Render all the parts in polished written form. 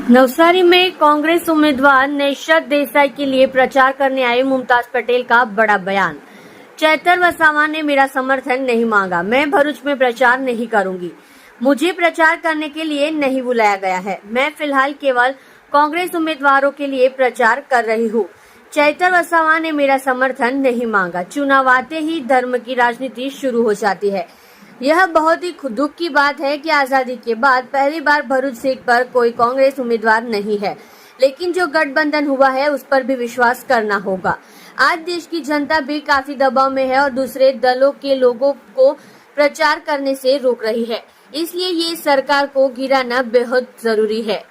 नवसारी में कांग्रेस उम्मीदवार नौशाद देसाई के लिए प्रचार करने आए मुमताज पटेल का बड़ा बयान। चैतर वसावा ने मेरा समर्थन नहीं मांगा, मैं भरूच में प्रचार नहीं करूंगी, मुझे प्रचार करने के लिए नहीं बुलाया गया है, मैं फिलहाल केवल कांग्रेस उम्मीदवारों के लिए प्रचार कर रही हूँ। चैतर वसावा ने मेरा समर्थन नहीं मांगा। चुनाव आते ही धर्म की राजनीति शुरू हो जाती है। यह बहुत ही दुख की बात है कि आजादी के बाद पहली बार भरूच सीट पर कोई कांग्रेस उम्मीदवार नहीं है, लेकिन जो गठबंधन हुआ है उस पर भी विश्वास करना होगा। आज देश की जनता भी काफी दबाव में है और दूसरे दलों के लोगों को प्रचार करने से रोक रही है, इसलिए ये सरकार को गिराना बेहद जरूरी है।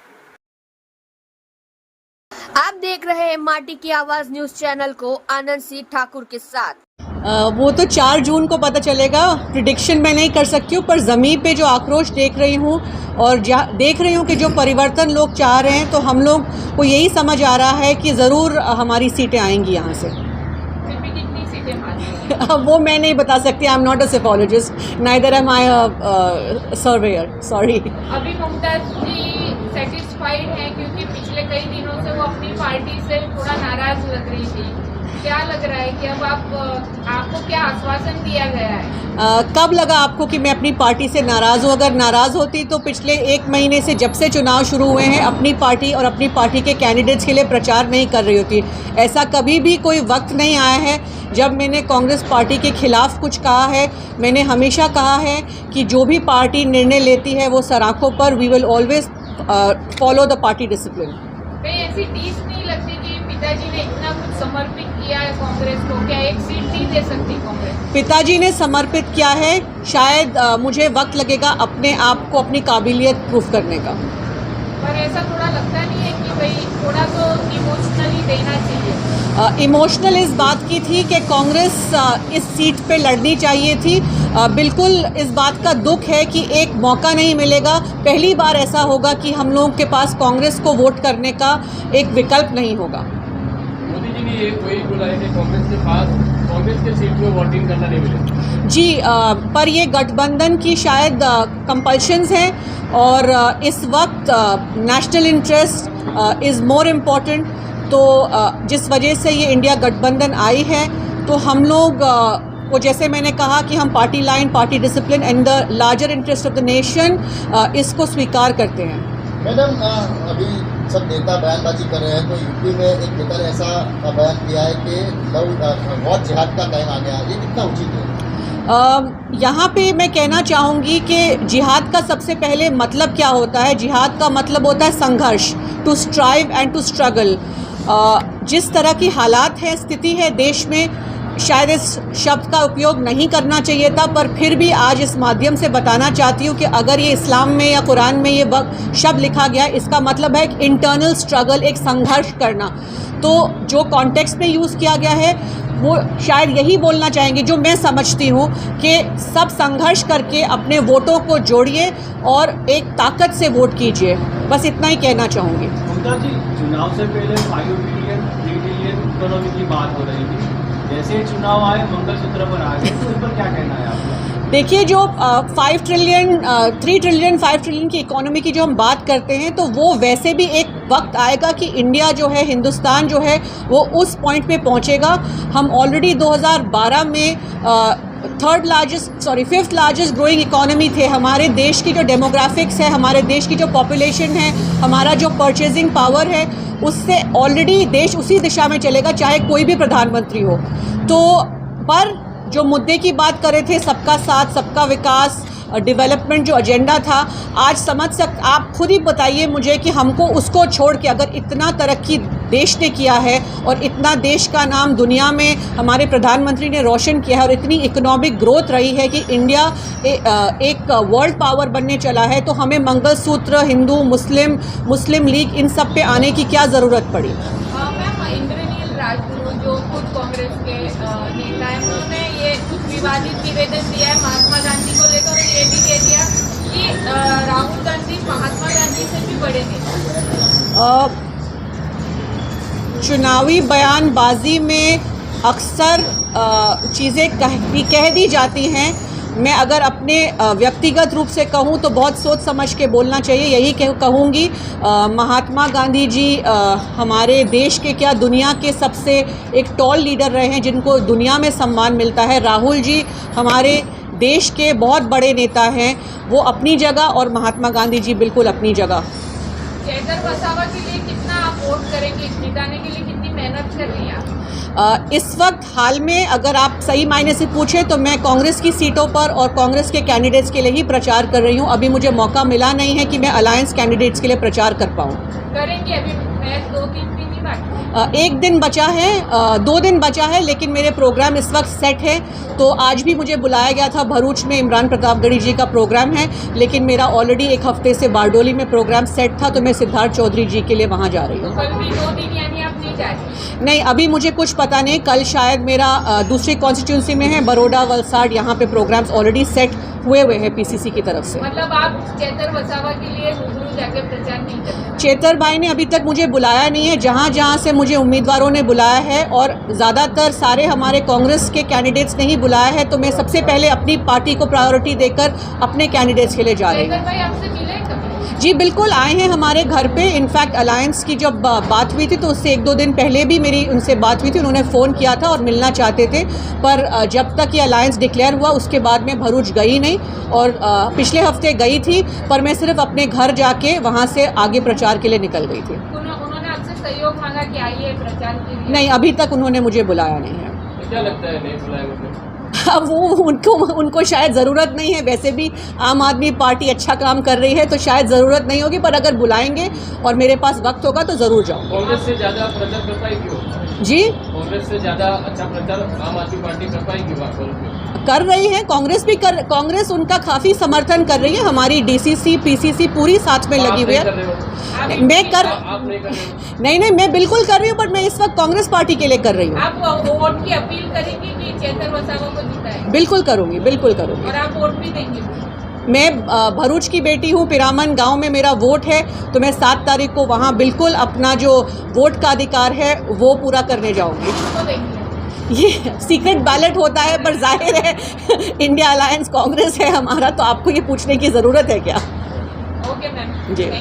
आप देख रहे हैं माटी की आवाज न्यूज चैनल को आनंद सिंह ठाकुर के साथ। वो तो 4 जून को पता चलेगा। प्रिडिक्शन मैं नहीं कर सकती हूँ, पर ज़मीन पे जो आक्रोश देख रही हूँ और देख रही हूँ कि जो परिवर्तन लोग चाह रहे हैं, तो हम लोग को यही समझ आ रहा है कि ज़रूर हमारी सीटें आएंगी यहाँ से। फिर भी कितनी सीटें आएंगी वो मैं नहीं बता सकती। I am not a psephologist, neither am I a surveyor, sorry. अभी मुमताज जी सेटिस्फाइड हैं क्योंकि पिछले कई दिनों से वो अपनी पार्टी से थोड़ा नाराज लग रही थी। क्या लग रहा है कि अब आपको क्या आश्वासन दिया गया है? कब लगा आपको कि मैं अपनी पार्टी से नाराज़ हूँ? अगर नाराज़ होती तो पिछले 1 महीने से, जब से चुनाव शुरू हुए हैं, अपनी पार्टी और अपनी पार्टी के कैंडिडेट्स के लिए प्रचार नहीं कर रही होती। ऐसा कभी भी कोई वक्त नहीं आया है जब मैंने कांग्रेस पार्टी के खिलाफ कुछ कहा है। मैंने हमेशा कहा है कि जो भी पार्टी निर्णय लेती है वो सराखों पर, we will always follow the party discipline. कहीं ऐसी टीस नहीं लगती कि पिताजी ने इतना कुछ समर्पित किया है कांग्रेस को, क्या एक सीट नहीं दे सकती कांग्रेस? पिताजी ने समर्पित किया है, शायद मुझे वक्त लगेगा अपने आप को, अपनी काबिलियत प्रूफ करने का। पर ऐसा थोड़ा लगता नहीं है कि भाई थोड़ा तो इमोशनली देना चाहिए? इमोशनल इस बात की थी कि कांग्रेस इस सीट पे लड़नी चाहिए थी। बिल्कुल इस बात का दुख है कि एक मौका नहीं मिलेगा। पहली बार ऐसा होगा कि हम लोगों के पास कांग्रेस को वोट करने का एक विकल्प नहीं होगा। मोदी जी ने ये वही बोला है कि कांग्रेस के पास कांग्रेस के सीट में वोटिंग करना नहीं मिलेगा। जी, पर ये गठबंधन की शायद कंपल्शंस हैं और इस वक्त national interest is more important. तो जिस वजह से ये इंडिया गठबंधन आई है, तो हम लोग वो, जैसे मैंने कहा कि हम party line, party discipline and the larger interest of the nation, इसको स्वीकार करते हैं। मैडम, अभी सब नेता बयानबाजी कर रहे हैं, तो यूपी में एक नेता ने ऐसा बयान किया है कि बहुत जिहाद का कहना आ गया, ये कितना उचित है? यहाँ पे मैं कहना चाहूँगी कि जिहाद का सबसे पहले मतलब क्या होता है? जिहाद का मतलब होता है संघर्ष, to strive and to struggle. जिस तरह की हालात है, स्थिति है देश में, शायद इस शब्द का उपयोग नहीं करना चाहिए था, पर फिर भी आज इस माध्यम से बताना चाहती हूँ कि अगर ये इस्लाम में या कुरान में ये शब्द लिखा गया, इसका मतलब है एक इंटरनल स्ट्रगल, एक संघर्ष करना। तो जो कॉन्टेक्स्ट में यूज़ किया गया है वो शायद यही बोलना चाहेंगे, जो मैं समझती हूँ, कि सब संघर्ष करके अपने वोटों को जोड़िए और एक ताकत से वोट कीजिए। बस इतना ही कहना चाहूँगी। ममता जी, चुनाव से पहले 5 ट्रिलियन 3 ट्रिलियन इकोनॉमी की बात हो रही थी, जैसे चुनाव आए मंगलसूत्र पर आ गए, तो इस पर क्या कहना है आपका? देखिए, जो 5 ट्रिलियन 3 ट्रिलियन 5 ट्रिलियन की इकोनॉमी की जो हम बात करते हैं, तो वो वैसे भी एक वक्त आएगा कि इंडिया जो है, हिंदुस्तान जो है, वो उस पॉइंट पे पहुंचेगा। हम ऑलरेडी 2012 में 5th लार्जेस्ट ग्रोइंग इकोनॉमी थे। हमारे देश की जो डेमोग्राफिक्स है, हमारे देश की जो पॉपुलेशन है, हमारा जो परचेजिंग पावर है, उससे ऑलरेडी देश उसी दिशा में चलेगा, चाहे कोई भी प्रधानमंत्री हो। तो पर जो मुद्दे की बात कर रहे थे, सबका साथ, सबका विकास, डेवलपमेंट जो एजेंडा था, आज आप खुद ही बताइए मुझे कि हमको उसको छोड़ के, अगर इतना तरक्की देश ने किया है और इतना देश का नाम दुनिया में हमारे प्रधानमंत्री ने रोशन किया है और इतनी इकोनॉमिक ग्रोथ रही है कि इंडिया एक वर्ल्ड पावर बनने चला है, तो हमें मंगलसूत्र, हिंदू, मुस्लिम लीग, इन सब पे आने की क्या ज़रूरत पड़ी? मैम, इंद्रनील राजगुरु जो खुद कांग्रेस के नेता है, उन्होंने ये कुछ विवादित निवेदन दिया है महात्मा गांधी को लेकर, और ये भी कह दिया कि राहुल गांधी महात्मा गांधी से भी बड़े नेता। चुनावी बयानबाजी में अक्सर चीज़ें कह दी जाती हैं मैं अगर अपने व्यक्तिगत रूप से कहूँ तो बहुत सोच समझ के बोलना चाहिए। यही कहूँगी, महात्मा गांधी जी हमारे देश के क्या दुनिया के सबसे एक टॉल लीडर रहे हैं जिनको दुनिया में सम्मान मिलता है। राहुल जी हमारे देश के बहुत बड़े नेता हैं, वो अपनी जगह, और महात्मा गांधी जी बिल्कुल अपनी जगह। चेतर वसावा के लिए कितना आप वोट करेंगे, जिताने के लिए कितनी मेहनत कर रही हैं आप? इस वक्त हाल में अगर आप सही मायने से पूछे तो मैं कांग्रेस की सीटों पर और कांग्रेस के कैंडिडेट्स के लिए ही प्रचार कर रही हूं। अभी मुझे मौका मिला नहीं है कि मैं अलायंस कैंडिडेट्स के लिए प्रचार कर पाऊं। करेंगे, अभी मैच 2-3 दिन ही बाकी। एक दिन बचा है, 2 दिन बचा है, लेकिन मेरे प्रोग्राम इस वक्त सेट है। तो आज भी मुझे बुलाया गया था, भरूच में इमरान प्रतापगढ़ी जी का प्रोग्राम है, लेकिन मेरा ऑलरेडी एक हफ्ते से बारडोली में प्रोग्राम सेट था, तो मैं सिद्धार्थ चौधरी जी के लिए वहाँ जा रही हूँ। कल भी 2 दिन यानी आप नहीं जा रही? नहीं, अभी मुझे कुछ पता नहीं। कल शायद मेरा दूसरी कॉन्स्टिट्यूंसी में है, बड़ौदा वलसाड, यहाँ पे प्रोग्राम्स ऑलरेडी सेट हुए हैं पीसीसी की तरफ से। मतलब आप चेतर वसावा के लिए रूबरू जाके प्रचार नहीं करते? चेतर भाई ने अभी तक मुझे बुलाया नहीं है। जहाँ जहाँ से मुझे उम्मीदवारों ने बुलाया है, और ज़्यादातर सारे हमारे कांग्रेस के कैंडिडेट्स ने ही बुलाया है, तो मैं सबसे पहले अपनी पार्टी को प्रायोरिटी देकर अपने कैंडिडेट्स के लिए जा रही हूँ। चेतर भाई आपसे मिले कभी? जी बिल्कुल, आए हैं हमारे घर पे। इनफैक्ट अलायंस की जब बात हुई थी तो उससे 1-2 दिन पहले भी मेरी उनसे बात हुई थी। उन्होंने फ़ोन किया था और मिलना चाहते थे, पर जब तक ये अलायंस डिक्लेयर हुआ उसके बाद मैं भरूच गई नहीं, और पिछले हफ्ते गई थी, पर मैं सिर्फ अपने घर जाके वहाँ से आगे प्रचार के लिए निकल गई थी। उन्होंने आपसे सहयोग मांगा कि आइए प्रचार के लिए? नहीं, अभी तक उन्होंने मुझे बुलाया नहीं है। तो क्या लगता है नहीं बुलाए मतलब? अब वो उनको शायद ज़रूरत नहीं है। वैसे भी आम आदमी पार्टी अच्छा काम कर रही है, तो शायद ज़रूरत नहीं होगी, पर अगर बुलाएंगे और मेरे पास वक्त होगा तो ज़रूर जाऊँगी। कांग्रेस से ज़्यादा प्रचार कर पाएगी वो? जी, कांग्रेस से ज़्यादा अच्छा प्रचार आम आदमी पार्टी कर पाएगी बात कर रही है। कांग्रेस उनका काफ़ी समर्थन कर रही है। हमारी डीसीसी पीसीसी पूरी साथ में लगी हुई है। आप नहीं कर रहे हो? नहीं, मैं बिल्कुल कर रही हूँ, बट मैं इस वक्त कांग्रेस पार्टी के लिए कर रही हूँ। आप वोट की अपील करेंगे कि चेतर वसावा को जिताएं? बिल्कुल करूँगी, बिल्कुल करूँगी। और आप वोट भी देंगे? मैं भरूच की बेटी हूँ, पिरामन गांव में मेरा वोट है, तो मैं 7 तारीख को वहाँ बिल्कुल अपना जो वोट का अधिकार है वो पूरा करने जाऊँगी। तो देंगे? ये सीक्रेट बैलेट होता है, पर जाहिर है इंडिया अलायंस कांग्रेस है हमारा, तो आपको ये पूछने की ज़रूरत है क्या? Okay ma'am. जी।